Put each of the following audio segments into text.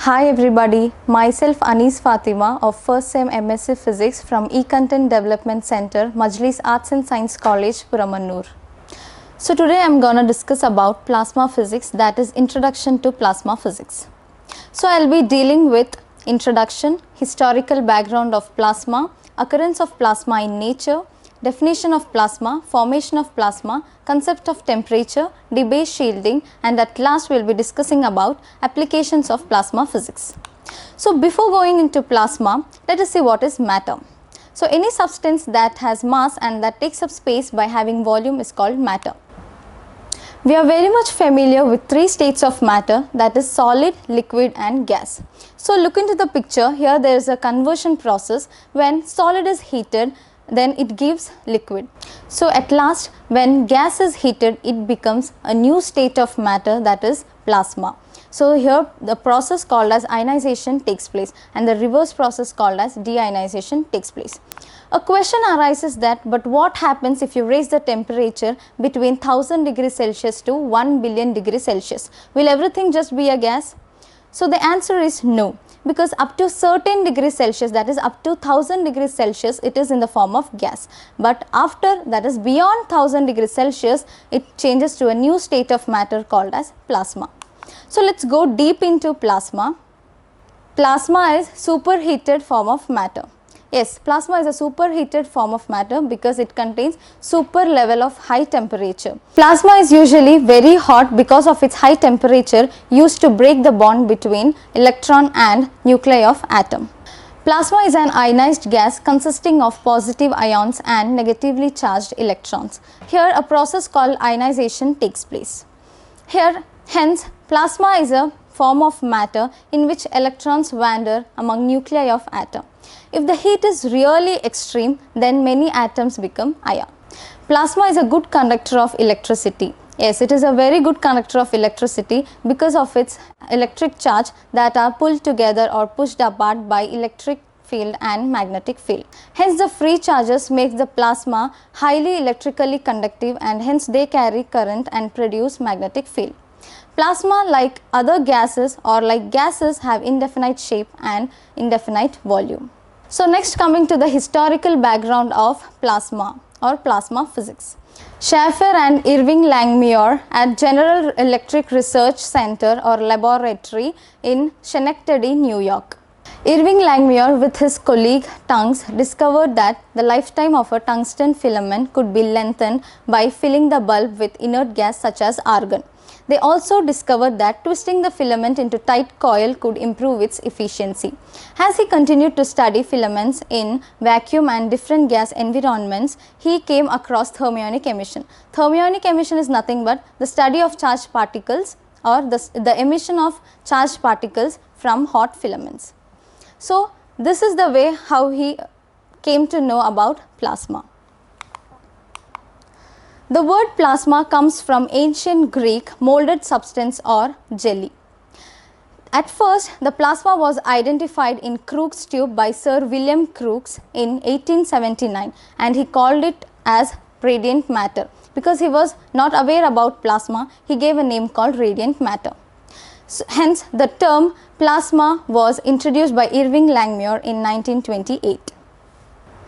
Hi everybody, myself Anis Fatima of first sem MSc Physics from E-Content Development Center, Majlis Arts and Science College, Puramannur. So today I am gonna discuss about plasma physics, that is introduction to plasma physics. So I will be dealing with introduction, historical background of plasma, occurrence of plasma in nature, definition of plasma, formation of plasma, concept of temperature, debase shielding, and at last we will be discussing about applications of plasma physics. So before going into plasma, let us see what is matter. So any substance that has mass and that takes up space by having volume is called matter. We are very much familiar with three states of matter, that is solid, liquid and gas. So look into the picture. Here there is a conversion process. When solid is heated, then it gives liquid. So at last when gas is heated, it becomes a new state of matter, that is plasma. So here the process called as ionization takes place and the reverse process called as deionization takes place. A question arises that, but what happens if you raise the temperature between 1000 degrees Celsius to 1 billion degrees Celsius? Will everything just be a gas? So the answer is no, because up to certain degrees Celsius, that is up to 1000 degrees Celsius, it is in the form of gas. But after, that is beyond 1000 degrees Celsius, it changes to a new state of matter called as plasma. So let's go deep into plasma. Plasma is superheated form of matter. Yes, plasma is a superheated form of matter because it contains super level of high temperature. Plasma is usually very hot because of its high temperature used to break the bond between electron and nuclei of atom. Plasma is an ionized gas consisting of positive ions and negatively charged electrons. Here a process called ionization takes place. Hence, plasma is a form of matter in which electrons wander among nuclei of atom. If the heat is really extreme, then many atoms become ion. Plasma is a good conductor of electricity. Yes, it is a very good conductor of electricity because of its electric charge that are pulled together or pushed apart by electric field and magnetic field. Hence the free charges make the plasma highly electrically conductive and hence they carry current and produce magnetic field. Plasma, like other gases or like gases, have indefinite shape and indefinite volume. So next, coming to the historical background of plasma or plasma physics. Schaefer and Irving Langmuir at General Electric Research Center or Laboratory in Schenectady, New York. Irving Langmuir with his colleague Tunks discovered that the lifetime of a tungsten filament could be lengthened by filling the bulb with inert gas such as argon. They also discovered that twisting the filament into tight coil could improve its efficiency. As he continued to study filaments in vacuum and different gas environments, he came across thermionic emission. Thermionic emission is nothing but the study of charged particles or the emission of charged particles from hot filaments. So this is the way how he came to know about plasma. The word plasma comes from ancient Greek molded substance or jelly. At first, the plasma was identified in Crookes tube by Sir William Crookes in 1879 and he called it as radiant matter. Because he was not aware about plasma, he gave a name called radiant matter. So, hence, the term plasma was introduced by Irving Langmuir in 1928.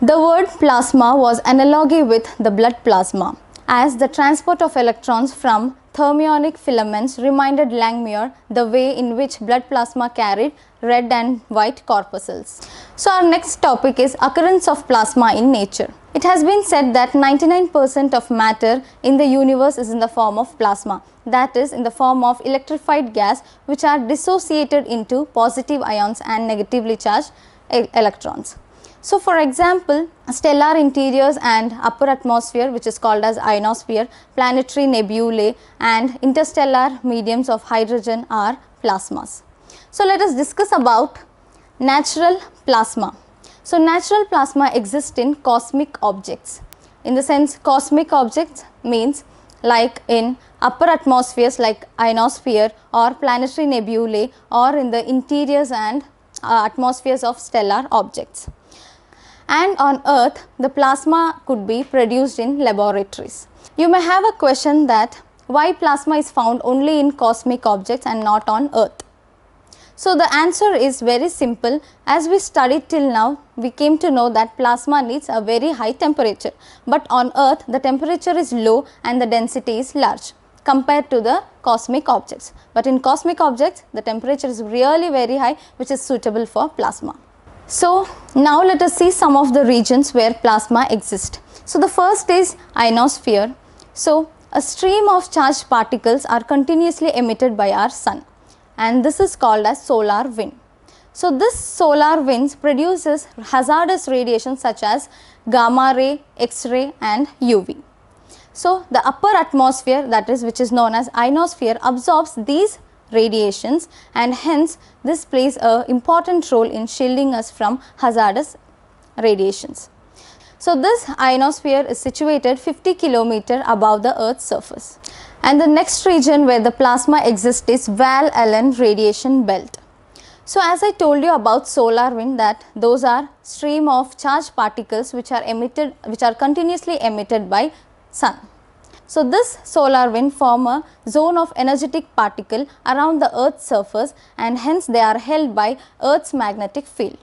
The word plasma was analogy with the blood plasma, as the transport of electrons from thermionic filaments reminded Langmuir the way in which blood plasma carried red and white corpuscles. So our next topic is occurrence of plasma in nature. It has been said that 99% of matter in the universe is in the form of plasma, that is in the form of electrified gas which are dissociated into positive ions and negatively charged electrons. So for example, stellar interiors and upper atmosphere, which is called as ionosphere, planetary nebulae and interstellar mediums of hydrogen are plasmas. So let us discuss about natural plasma. So natural plasma exists in cosmic objects. In the sense, cosmic objects means like in upper atmospheres like ionosphere or planetary nebulae or in the interiors and atmospheres of stellar objects. And on Earth, the plasma could be produced in laboratories. You may have a question that why plasma is found only in cosmic objects and not on Earth. So the answer is very simple. As we studied till now, we came to know that plasma needs a very high temperature, but on Earth the temperature is low and the density is large compared to the cosmic objects. But in cosmic objects the temperature is really very high, which is suitable for plasma. So now let us see some of the regions where plasma exists. So the first is ionosphere. So a stream of charged particles are continuously emitted by our sun, and this is called as solar wind. So this solar winds produces hazardous radiation such as gamma ray, X-ray and UV. So the upper atmosphere, that is which is known as ionosphere, absorbs these radiations, and hence this plays an important role in shielding us from hazardous radiations. So this ionosphere is situated 50 km above the Earth's surface. And the next region where the plasma exists is Van Allen radiation belt. So as I told you about solar wind, that those are stream of charged particles which are continuously emitted by sun. So this solar wind form a zone of energetic particle around the Earth's surface, and hence they are held by Earth's magnetic field.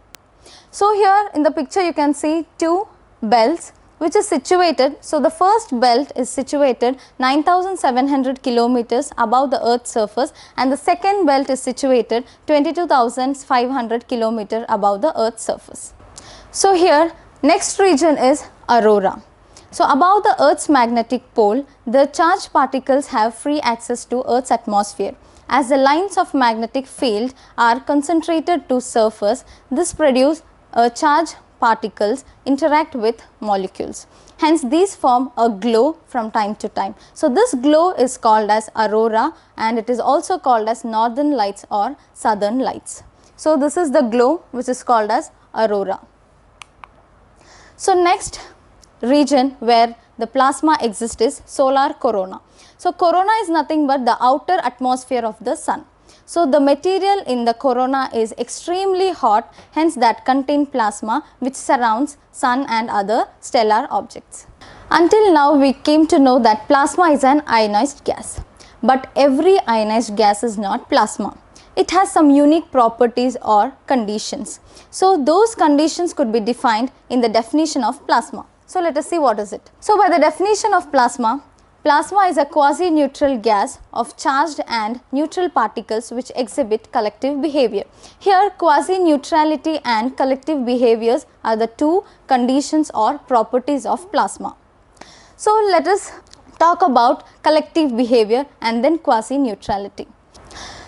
So here in the picture you can see two belts which is situated. So the first belt is situated 9,700 kilometers above the Earth's surface, and the second belt is situated 22,500 kilometers above the Earth's surface. So here next region is aurora. So above the Earth's magnetic pole, the charged particles have free access to Earth's atmosphere. As the lines of magnetic field are concentrated to surface, this produces charged particles interact with molecules. Hence these form a glow from time to time. So this glow is called as aurora, and it is also called as northern lights or southern lights. So this is the glow which is called as aurora. So next region where the plasma exists is solar corona. So corona is nothing but the outer atmosphere of the sun. So the material in the corona is extremely hot, hence that contain plasma which surrounds sun and other stellar objects. Until now we came to know that plasma is an ionized gas, but every ionized gas is not plasma. It has some unique properties or conditions. So those conditions could be defined in the definition of plasma. So let us see what is it. So by the definition of plasma, plasma is a quasi-neutral gas of charged and neutral particles which exhibit collective behavior. Here quasi-neutrality and collective behaviors are the two conditions or properties of plasma. So let us talk about collective behavior and then quasi-neutrality.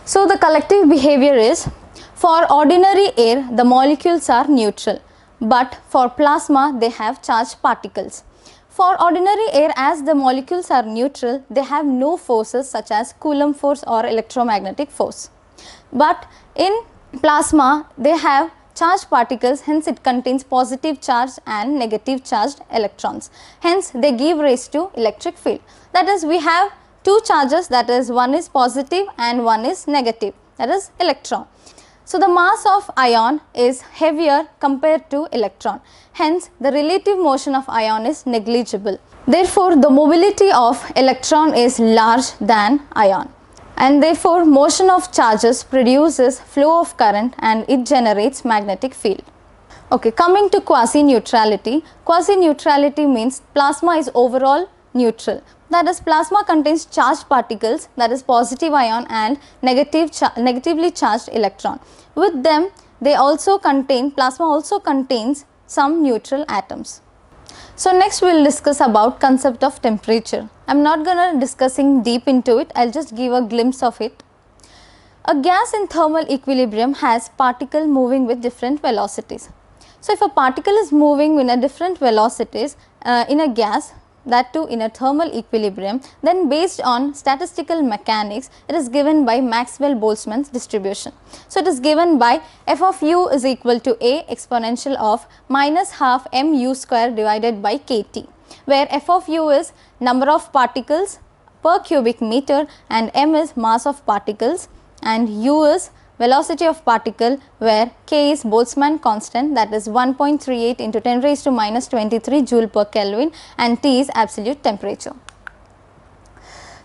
So the collective behavior is, for ordinary air the molecules are neutral, but for plasma they have charged particles. For ordinary air, as the molecules are neutral, they have no forces such as Coulomb force or electromagnetic force. But in plasma they have charged particles, hence it contains positive charged and negative charged electrons. Hence they give rise to electric field. That is, we have two charges, that is one is positive and one is negative, that is electron. So the mass of ion is heavier compared to electron, hence the relative motion of ion is negligible. Therefore the mobility of electron is large than ion, and therefore motion of charges produces flow of current and it generates magnetic field. Okay, coming to quasi-neutrality. Quasi-neutrality means plasma is overall neutral. That is, plasma contains charged particles, that is positive ion and negatively charged electron. With them plasma also contains some neutral atoms. So next we will discuss about concept of temperature. I am not going to discussing deep into it, I will just give a glimpse of it. A gas in thermal equilibrium has particle moving with different velocities. So if a particle is moving in a different velocities in a gas, that too in a thermal equilibrium, then based on statistical mechanics it is given by Maxwell-Boltzmann's distribution. So it is given by f of u is equal to a exponential of minus half mu square divided by kT, where f of u is number of particles per cubic meter and m is mass of particles and u is velocity of particle, where k is Boltzmann constant, that is 1.38 into 10 raised to minus 23 joule per Kelvin, and T is absolute temperature.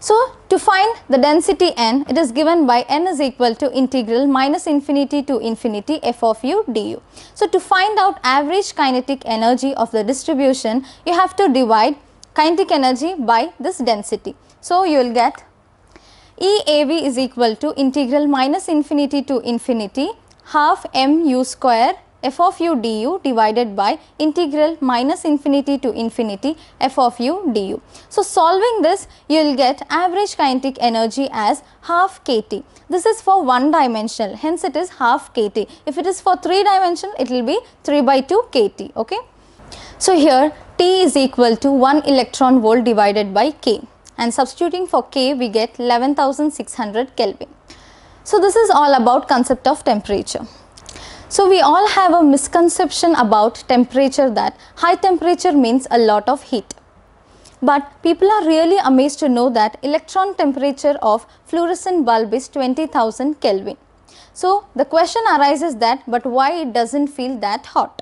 So to find the density n, it is given by n is equal to integral minus infinity to infinity f of u du. So to find out average kinetic energy of the distribution, you have to divide kinetic energy by this density. So you will get EAV is equal to integral minus infinity to infinity half mu square f of u du divided by integral minus infinity to infinity f of u du. So solving this, you will get average kinetic energy as half kT. This is for one dimensional, hence it is half kT. If it is for three dimensional, it will be 3 by 2 kT. Okay. So here T is equal to 1 electron volt divided by K, and substituting for K we get 11,600 Kelvin. So this is all about concept of temperature. So we all have a misconception about temperature, that high temperature means a lot of heat. But people are really amazed to know that electron temperature of fluorescent bulb is 20,000 Kelvin. So the question arises that, but why it doesn't feel that hot?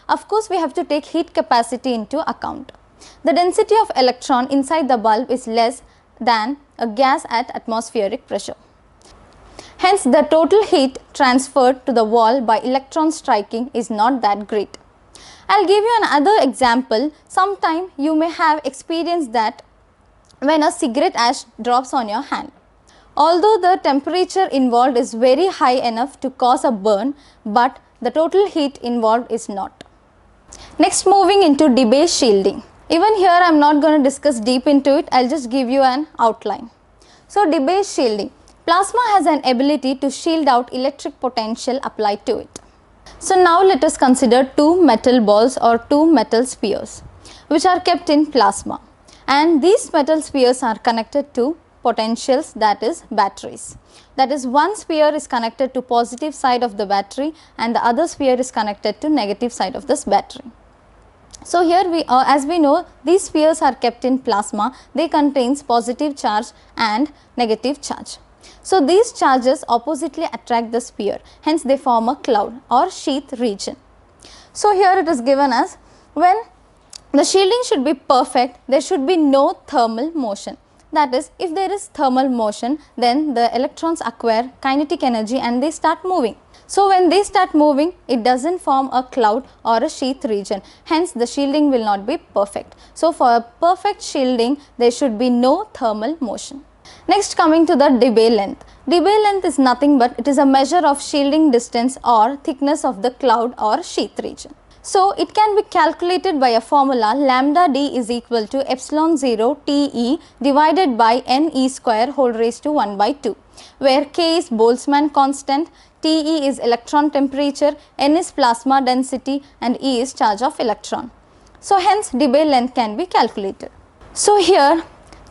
Of course, we have to take heat capacity into account. The density of electron inside the bulb is less than a gas at atmospheric pressure. Hence, the total heat transferred to the wall by electron striking is not that great. I'll give you another example. Sometime you may have experienced that when a cigarette ash drops on your hand. Although the temperature involved is very high enough to cause a burn, but the total heat involved is not. Next, moving into debase shielding. Even here I am not going to discuss deep into it, I'll just give you an outline. So debase shielding. Plasma has an ability to shield out electric potential applied to it. So now let us consider two metal balls or two metal spheres which are kept in plasma, and these metal spheres are connected to potentials, that is batteries. That is, one sphere is connected to positive side of the battery and the other sphere is connected to negative side of this battery. So here we as we know, these spheres are kept in plasma. They contains positive charge and negative charge. So these charges oppositely attract the sphere, hence they form a cloud or sheath region. So here it is given as, when the shielding should be perfect, there should be no thermal motion. That is, if there is thermal motion, then the electrons acquire kinetic energy and they start moving. So when they start moving, it doesn't form a cloud or a sheath region, hence the shielding will not be perfect. So for a perfect shielding, there should be no thermal motion. Next, coming to the Debye length. Debye length is nothing but it is a measure of shielding distance or thickness of the cloud or sheath region. So it can be calculated by a formula, lambda d is equal to epsilon 0 Te divided by Ne square whole raised to 1 by 2, where K is Boltzmann constant, Te is electron temperature, N is plasma density and E is charge of electron. So hence Debye length can be calculated. So here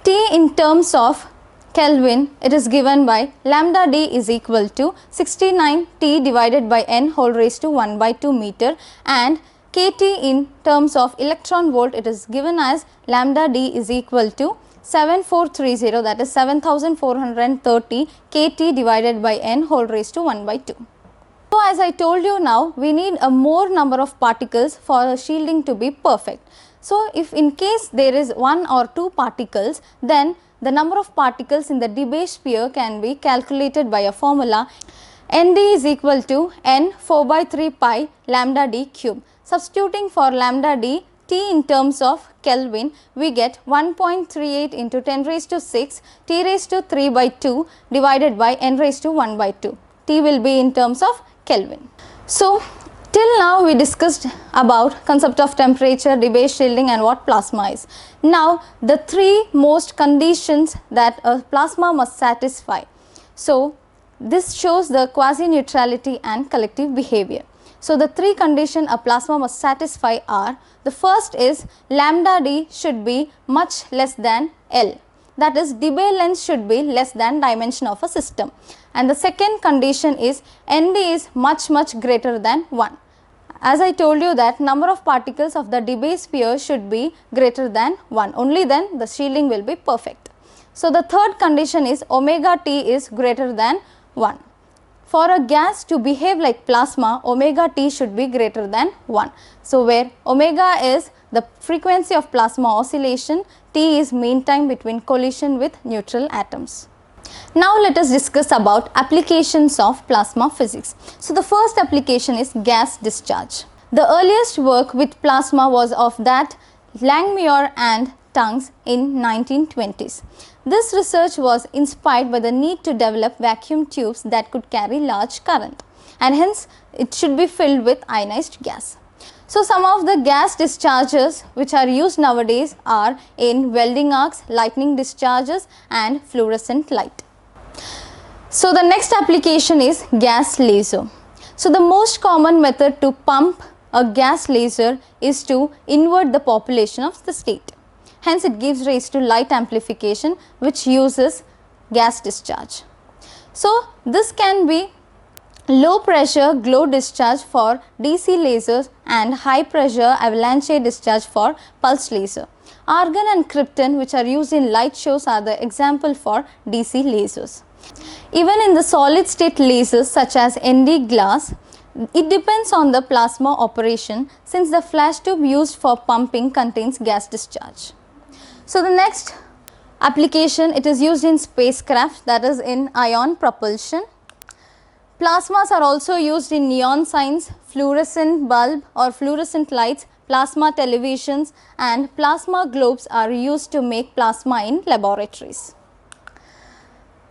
T in terms of Kelvin, it is given by lambda d is equal to 69 T divided by N whole raised to 1 by 2 meter, and KT in terms of electron volt, it is given as lambda d is equal to 7430, that is 7430 KT divided by N whole raised to 1 by 2. So as I told you, now we need a more number of particles for the shielding to be perfect. So if in case there is one or two particles, then the number of particles in the Debye sphere can be calculated by a formula, Nd is equal to N 4 by 3 pi lambda d cube. Substituting for lambda d, T in terms of Kelvin, we get 1.38 into 10 raised to 6 T raised to 3 by 2 divided by N raised to 1 by 2. T will be in terms of Kelvin. So till now we discussed about concept of temperature, debase shielding and what plasma is. Now the three most conditions that a plasma must satisfy. So this shows the quasi-neutrality and collective behavior. So the three conditions a plasma must satisfy are, the first is lambda d should be much less than L. That is, Debye length should be less than dimension of a system. And the second condition is Nd is much greater than 1. As I told you that number of particles of the Debye sphere should be greater than 1, only then the shielding will be perfect. So the third condition is omega T is greater than 1. for a gas to behave like plasma, omega T should be greater than 1. So, where omega is the frequency of plasma oscillation, T is mean time between collision with neutral atoms. Now, let us discuss about applications of plasma physics. So, the first application is gas discharge. The earliest work with plasma was of that Langmuir and Tunks in 1920s. This research was inspired by the need to develop vacuum tubes that could carry large current, and hence it should be filled with ionized gas. So, some of the gas discharges which are used nowadays are in welding arcs, lightning discharges and fluorescent light. So, the next application is gas laser. So, the most common method to pump a gas laser is to invert the population of the state. Hence, it gives rise to light amplification which uses gas discharge. So, this can be low pressure glow discharge for DC lasers and high pressure avalanche discharge for pulse laser. Argon and krypton, which are used in light shows, are the example for DC lasers. Even in the solid state lasers such as ND glass, it depends on the plasma operation, since the flash tube used for pumping contains gas discharge. So, the next application, it is used in spacecraft, that is in ion propulsion. Plasmas are also used in neon signs, fluorescent bulb or fluorescent lights, plasma televisions, and plasma globes are used to make plasma in laboratories.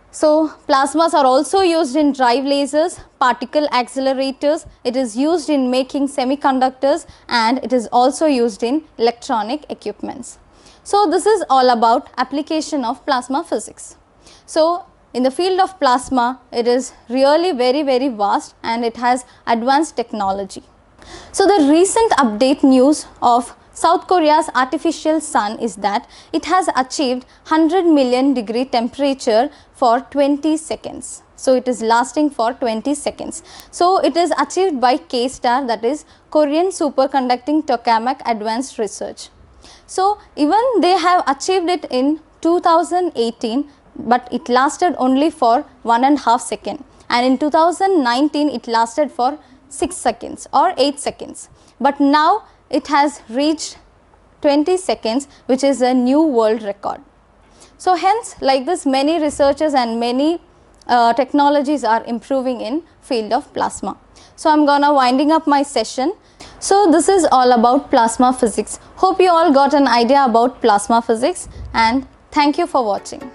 So, plasmas are also used in drive lasers, particle accelerators, it is used in making semiconductors, and it is also used in electronic equipments. So, this is all about application of plasma physics. So, in the field of plasma, it is really very vast and it has advanced technology. So, the recent update news of South Korea's artificial sun is that it has achieved 100 million degree temperature for 20 seconds. So, it is lasting for 20 seconds. So, it is achieved by K-STAR, that is Korean Superconducting Tokamak Advanced Research. So, even they have achieved it in 2018, but it lasted only for 1.5 seconds, and in 2019 it lasted for 6 seconds or 8 seconds, but now it has reached 20 seconds, which is a new world record. So, hence like this many researchers and many technologies are improving in field of plasma. So, I am gonna winding up my session. So, this is all about plasma physics. Hope you all got an idea about plasma physics, and thank you for watching.